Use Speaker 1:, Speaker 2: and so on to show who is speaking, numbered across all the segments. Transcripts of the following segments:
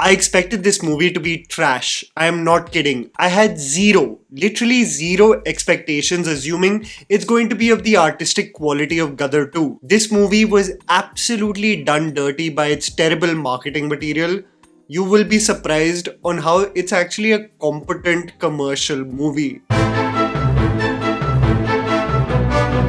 Speaker 1: I expected this movie to be trash. I am not kidding. I had literally zero expectations, assuming it's going to be of the artistic quality of Gadar 2. This movie was absolutely done dirty by its terrible marketing material. You will be surprised on how it's actually a competent commercial movie.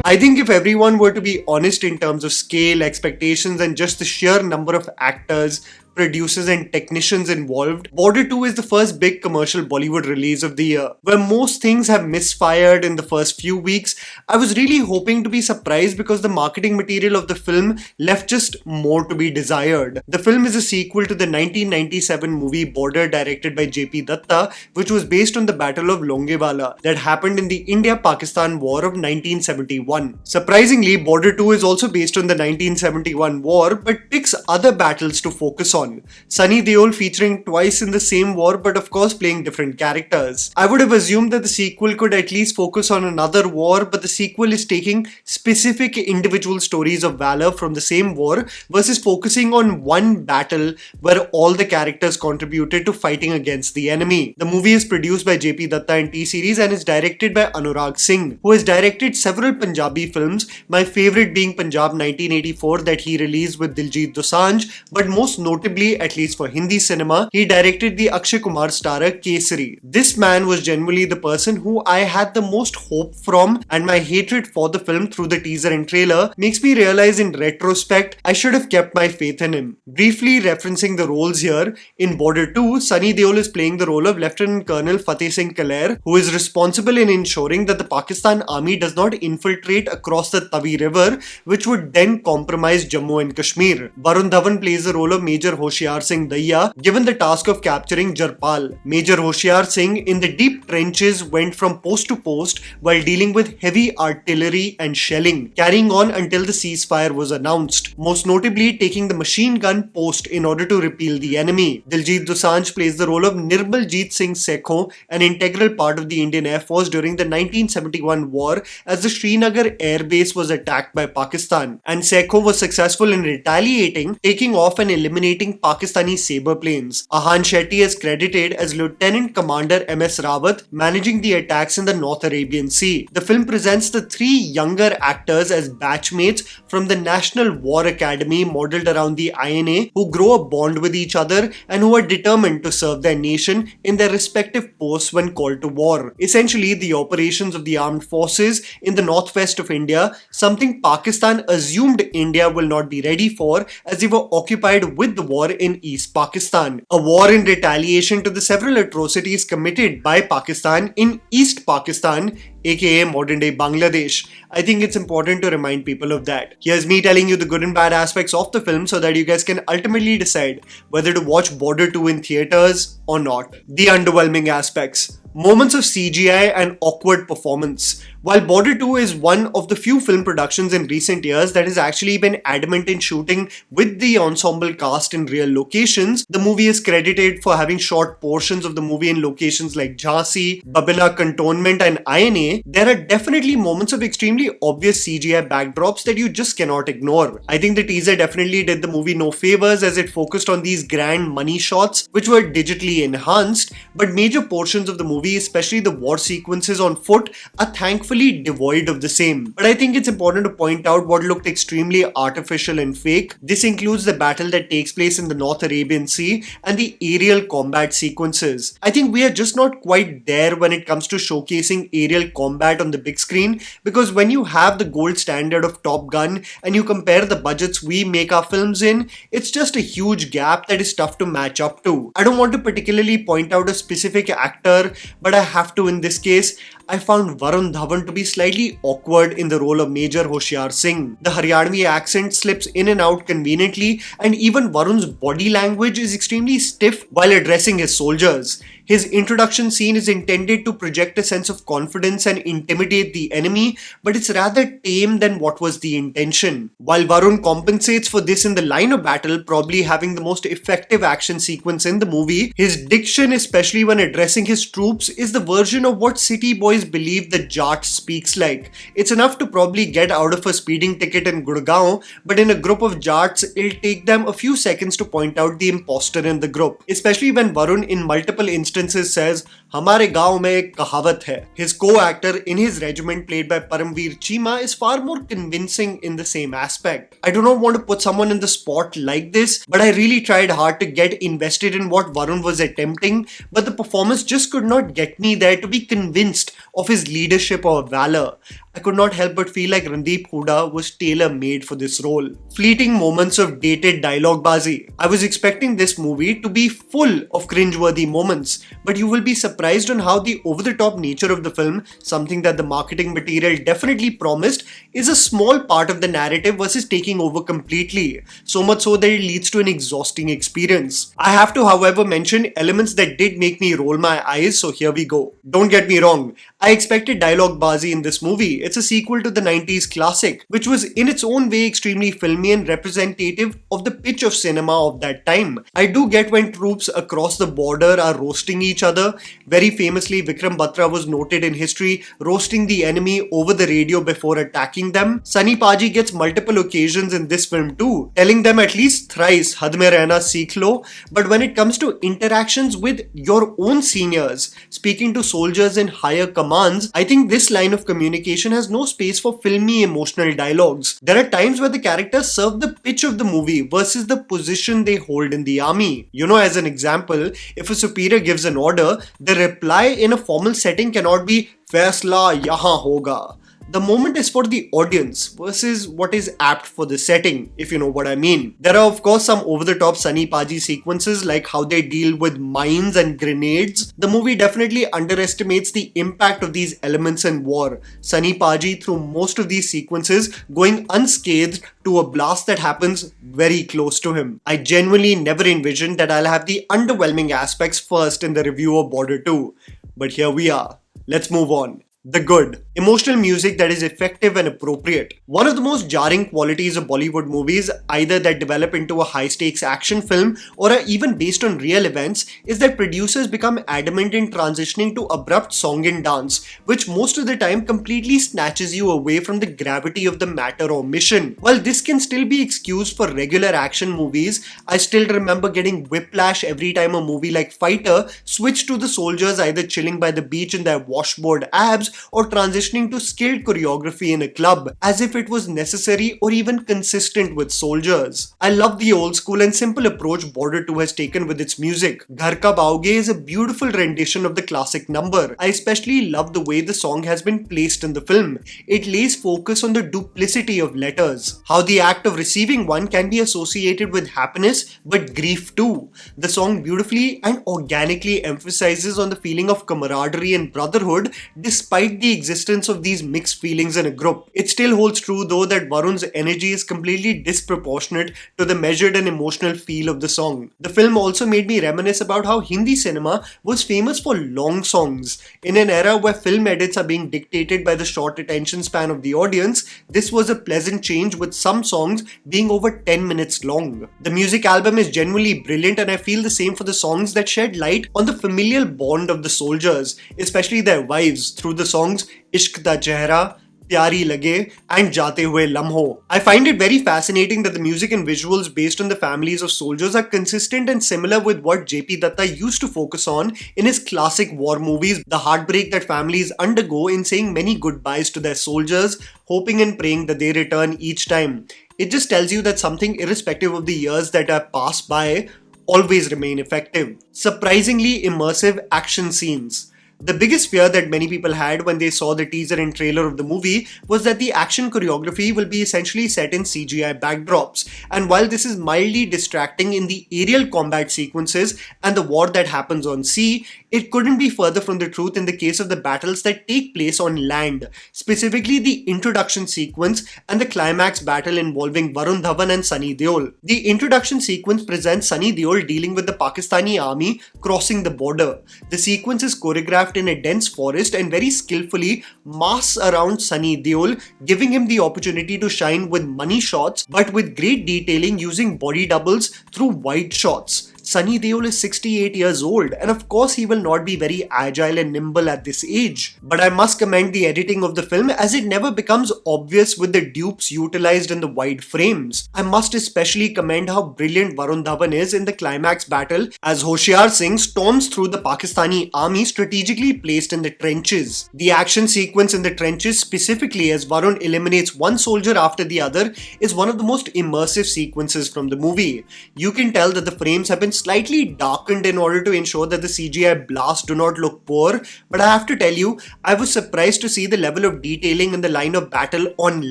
Speaker 1: I think if everyone were to be honest in terms of scale, expectations, and just the sheer number of actors, producers and technicians involved, Border 2 is the first big commercial Bollywood release of the year. Where most things have misfired in the first few weeks, I was really hoping to be surprised because the marketing material of the film left just more to be desired. The film is a sequel to the 1997 movie Border, directed by J.P. Datta, which was based on the Battle of Longewala that happened in the India-Pakistan War of 1971. Surprisingly, Border 2 is also based on the 1971 war but picks other battles to focus on. Sunny Deol featuring twice in the same war but of course playing different characters. I would have assumed that the sequel could at least focus on another war, but the sequel is taking specific individual stories of valor from the same war versus focusing on one battle where all the characters contributed to fighting against the enemy. The movie is produced by J.P. Datta and T-Series and is directed by Anurag Singh, who has directed several Punjabi films, my favourite being Punjab 1984 that he released with Diljit Dosanjh, but most notably, at least for Hindi cinema, he directed the Akshay Kumar starrer Kesari. This man was genuinely the person who I had the most hope from, and my hatred for the film through the teaser and trailer makes me realize in retrospect I should have kept my faith in him. Briefly referencing the roles here, in Border 2, Sunny Deol is playing the role of Lieutenant Colonel Fateh Singh Kaler, who is responsible in ensuring that the Pakistan army does not infiltrate across the Tavi River, which would then compromise Jammu and Kashmir. Varun Dhawan plays the role of Major Hoshiar Singh Daya, given the task of capturing Jarpal. Major Hoshiar Singh in the deep trenches went from post to post while dealing with heavy artillery and shelling, carrying on until the ceasefire was announced, most notably taking the machine gun post in order to repel the enemy. Diljit Dosanjh plays the role of Nirmaljeet Singh Sekho, an integral part of the Indian Air Force during the 1971 war as the Srinagar air base was attacked by Pakistan, and Sekho was successful in retaliating, taking off and eliminating Pakistani Sabre planes. Ahaan Shetty is credited as Lieutenant Commander M.S. Rawat, managing the attacks in the North Arabian Sea. The film presents the three younger actors as batchmates from the National War Academy modelled around the INA, who grow a bond with each other and who are determined to serve their nation in their respective posts when called to war. Essentially, the operations of the armed forces in the northwest of India, something Pakistan assumed India will not be ready for as they were occupied with the war in East Pakistan. A war in retaliation to the several atrocities committed by Pakistan in East Pakistan, aka modern day Bangladesh. I think it's important to remind people of that. Here's me telling you the good and bad aspects of the film so that you guys can ultimately decide whether to watch Border 2 in theatres or not. The underwhelming aspects. Moments of CGI and awkward performance. While Border 2 is one of the few film productions in recent years that has actually been adamant in shooting with the ensemble cast in real locations, the movie is credited for having shot portions of the movie in locations like Jhansi, Babila Cantonment and INA. There are definitely moments of extremely obvious CGI backdrops that you just cannot ignore. I think the teaser definitely did the movie no favors as it focused on these grand money shots which were digitally enhanced, but major portions of the movie, especially the war sequences on foot, are thankfully devoid of the same. But I think it's important to point out what looked extremely artificial and fake. This includes the battle that takes place in the North Arabian Sea and the aerial combat sequences. I think we are just not quite there when it comes to showcasing aerial combat on the big screen, because when you have the gold standard of Top Gun and you compare the budgets we make our films in, it's just a huge gap that is tough to match up to. I don't want to particularly point out a specific actor, but I have to in this case. I found Varun Dhawan to be slightly awkward in the role of Major Hoshiar Singh. The Haryanvi accent slips in and out conveniently, and even Varun's body language is extremely stiff while addressing his soldiers. His introduction scene is intended to project a sense of confidence and intimidate the enemy, but it's rather tame than what was the intention. While Varun compensates for this in the line of battle, probably having the most effective action sequence in the movie, his diction, especially when addressing his troops, is the version of what city boys believe the Jat speaks like. It's enough to probably get out of a speeding ticket in Gurgaon, but in a group of Jats, it'll take them a few seconds to point out the imposter in the group. Especially when Varun in multiple instances says, "Hamare gaon mein ek kahavat hai." His co-actor in his regiment, played by Paramveer Chima, is far more convincing in the same aspect. I do not want to put someone in the spot like this, but I really tried hard to get invested in what Varun was attempting, but the performance just could not get me there to be convinced of his leadership or valor. I could not help but feel like Randeep Hooda was tailor-made for this role. Fleeting moments of dated dialogue bazi. I was expecting this movie to be full of cringeworthy moments, but you will be surprised on how the over-the-top nature of the film, something that the marketing material definitely promised, is a small part of the narrative versus taking over completely. So much so that it leads to an exhausting experience. I have to, however, mention elements that did make me roll my eyes, so here we go. Don't get me wrong, I expected dialogue bazi in this movie. It's a sequel to the 90s classic, which was in its own way extremely filmy and representative of the pitch of cinema of that time. I do get when troops across the border are roasting each other. Very famously, Vikram Batra was noted in history roasting the enemy over the radio before attacking them. Sunny Paji gets multiple occasions in this film too, telling them at least thrice, "Had mein rehna seekh lo." But when it comes to interactions with your own seniors, speaking to soldiers in higher commands, I think this line of communication has no space for filmy emotional dialogues. There are times where the characters serve the pitch of the movie versus the position they hold in the army. As an example, if a superior gives an order, the reply in a formal setting cannot be "Faisla yahan hoga." The moment is for the audience versus what is apt for the setting, if you know what I mean. There are of course some over-the-top Sunny Paji sequences, like how they deal with mines and grenades. The movie definitely underestimates the impact of these elements in war. Sunny Paji, through most of these sequences, going unscathed to a blast that happens very close to him. I genuinely never envisioned that I'll have the underwhelming aspects first in the review of Border 2. But here we are. Let's move on. The good. Emotional music that is effective and appropriate. One of the most jarring qualities of Bollywood movies, either that develop into a high-stakes action film or are even based on real events, is that producers become adamant in transitioning to abrupt song and dance, which most of the time completely snatches you away from the gravity of the matter or mission. While this can still be excused for regular action movies, I still remember getting whiplash every time a movie like Fighter switched to the soldiers either chilling by the beach in their washboard abs or transitioning to skilled choreography in a club, as if it was necessary or even consistent with soldiers. I love the old school and simple approach Border 2 has taken with its music. Ghar Kab Aoge is a beautiful rendition of the classic number. I especially love the way the song has been placed in the film. It lays focus on the duplicity of letters, how the act of receiving one can be associated with happiness but grief too. The song beautifully and organically emphasizes on the feeling of camaraderie and brotherhood despite the existence of these mixed feelings in a group. It still holds true though that Varun's energy is completely disproportionate to the measured and emotional feel of the song. The film also made me reminisce about how Hindi cinema was famous for long songs. In an era where film edits are being dictated by the short attention span of the audience, this was a pleasant change, with some songs being over 10 minutes long. The music album is genuinely brilliant, and I feel the same for the songs that shed light on the familial bond of the soldiers, especially their wives, through the songs Ishq Da Chehra, Pyari Lage and Jate Hue Lamho. I find it very fascinating that the music and visuals based on the families of soldiers are consistent and similar with what JP Datta used to focus on in his classic war movies, the heartbreak that families undergo in saying many goodbyes to their soldiers, hoping and praying that they return each time. It just tells you that something, irrespective of the years that have passed by, always remain effective. Surprisingly immersive action scenes. The biggest fear that many people had when they saw the teaser and trailer of the movie was that the action choreography will be essentially set in CGI backdrops. And while this is mildly distracting in the aerial combat sequences and the war that happens on sea, it couldn't be further from the truth in the case of the battles that take place on land, specifically the introduction sequence and the climax battle involving Varun Dhawan and Sunny Deol. The introduction sequence presents Sunny Deol dealing with the Pakistani army crossing the border. The sequence is choreographed in a dense forest and very skillfully masks around Sunny Deol, giving him the opportunity to shine with money shots but with great detailing using body doubles through wide shots. Sunny Deol is 68 years old, and of course he will not be very agile and nimble at this age. But I must commend the editing of the film, as it never becomes obvious with the dupes utilized in the wide frames. I must especially commend how brilliant Varun Dhawan is in the climax battle as Hoshiar Singh storms through the Pakistani army strategically placed in the trenches. The action sequence in the trenches, specifically as Varun eliminates one soldier after the other, is one of the most immersive sequences from the movie. You can tell that the frames have been slightly darkened in order to ensure that the CGI blasts do not look poor, but I have to tell you, I was surprised to see the level of detailing in the line of battle on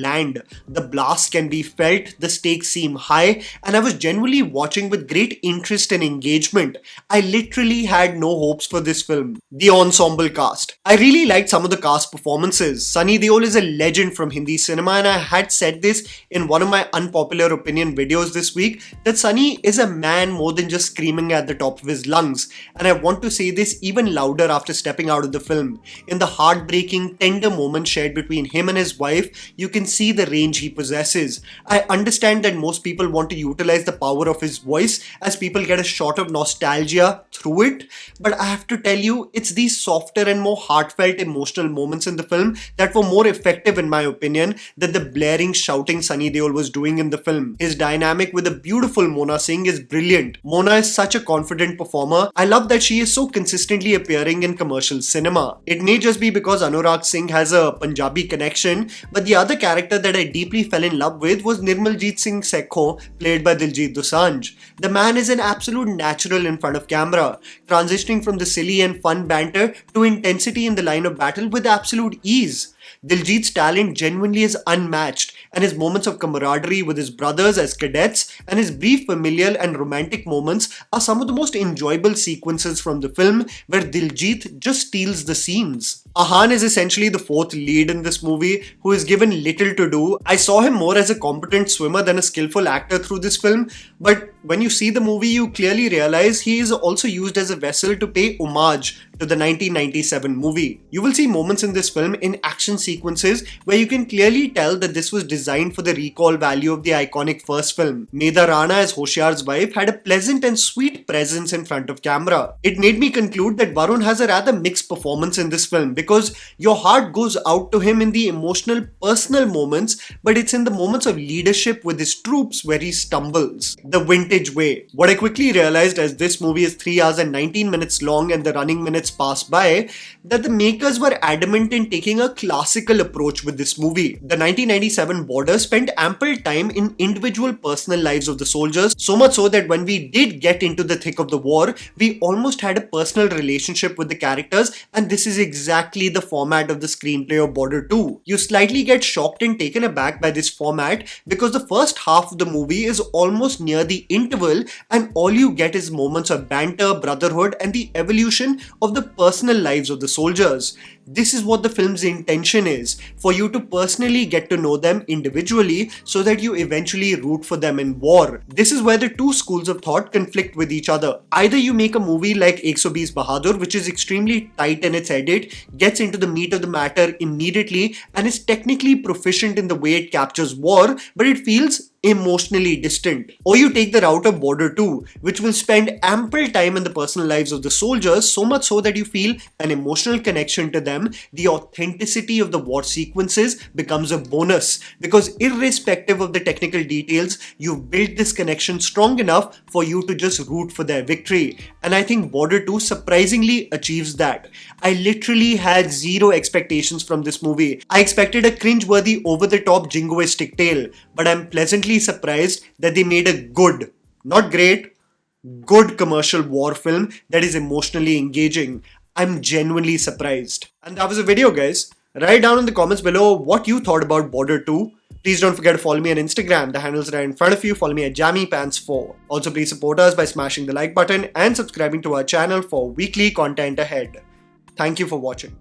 Speaker 1: land. The blasts can be felt, the stakes seem high, and I was genuinely watching with great interest and engagement. I literally had no hopes for this film. The ensemble cast. I really liked some of the cast performances. Sunny Deol is a legend from Hindi cinema, and I had said this in one of my unpopular opinion videos this week, that Sunny is a man more than just screaming at the top of his lungs, and I want to say this even louder after stepping out of the film. In the heartbreaking, tender moments shared between him and his wife, you can see the range he possesses. I understand that most people want to utilize the power of his voice as people get a shot of nostalgia through it, but I have to tell you, it's these softer and more heartfelt emotional moments in the film that were more effective in my opinion than the blaring shouting Sunny Deol was doing in the film. His dynamic with the beautiful Mona Singh is brilliant. Mona is such a confident performer. I love that she is so consistently appearing in commercial cinema. It may just be because Anurag Singh has a Punjabi connection, but the other character that I deeply fell in love with was Nirmaljit Singh Sekho, played by Diljit Dosanjh. The man is an absolute natural in front of camera, transitioning from the silly and fun banter to intensity in the line of battle with absolute ease. Diljit's talent genuinely is unmatched, and his moments of camaraderie with his brothers as cadets and his brief familial and romantic moments are some of the most enjoyable sequences from the film, where Diljit just steals the scenes. Ahaan is essentially the fourth lead in this movie, who is given little to do. I saw him more as a competent swimmer than a skillful actor through this film, but when you see the movie, you clearly realize he is also used as a vessel to pay homage to the 1997 movie. You will see moments in this film in action sequences where you can clearly tell that this was designed for the recall value of the iconic first film. Medha Rana as Hoshiar's wife had a pleasant and sweet presence in front of camera. It made me conclude that Varun has a rather mixed performance in this film, because your heart goes out to him in the emotional, personal moments, but it's in the moments of leadership with his troops where he stumbles. The vintage way. What I quickly realized as this movie is 3 hours and 19 minutes long and the running minutes pass by, that the makers were adamant in taking a classical approach with this movie. The 1997 border spent ample time in individual personal lives of the soldiers, so much so that when we did get into the thick of the war, we almost had a personal relationship with the characters, and this is exactly the format of the screenplay of Border 2. You slightly get shocked and taken aback by this format because the first half of the movie is almost near the interval, and all you get is moments of banter, brotherhood, and the evolution of the personal lives of the soldiers. This is what the film's intention is, for you to personally get to know them individually so that you eventually root for them in war. This is where the two schools of thought conflict with each other. Either you make a movie like 120 Bahadur, which is extremely tight in its edit, gets into the meat of the matter immediately, and is technically proficient in the way it captures war, but it feels emotionally distant. Or you take the route of Border 2, which will spend ample time in the personal lives of the soldiers, so much so that you feel an emotional connection to them. The authenticity of the war sequences becomes a bonus, because irrespective of the technical details, you've built this connection strong enough for you to just root for their victory. And I think Border 2 surprisingly achieves that. I literally had zero expectations from this movie. I expected a cringe-worthy, over-the-top jingoistic tale, but I'm pleasantly surprised that they made a good, not great, good commercial war film that is emotionally engaging. I'm genuinely surprised. And that was the video, guys. Write down in the comments below what you thought about Border 2. Please don't forget to follow me on Instagram. The handle's right in front of you. Follow me at JammyPants4. Also, please support us by smashing the like button and subscribing to our channel for weekly content ahead. Thank you for watching.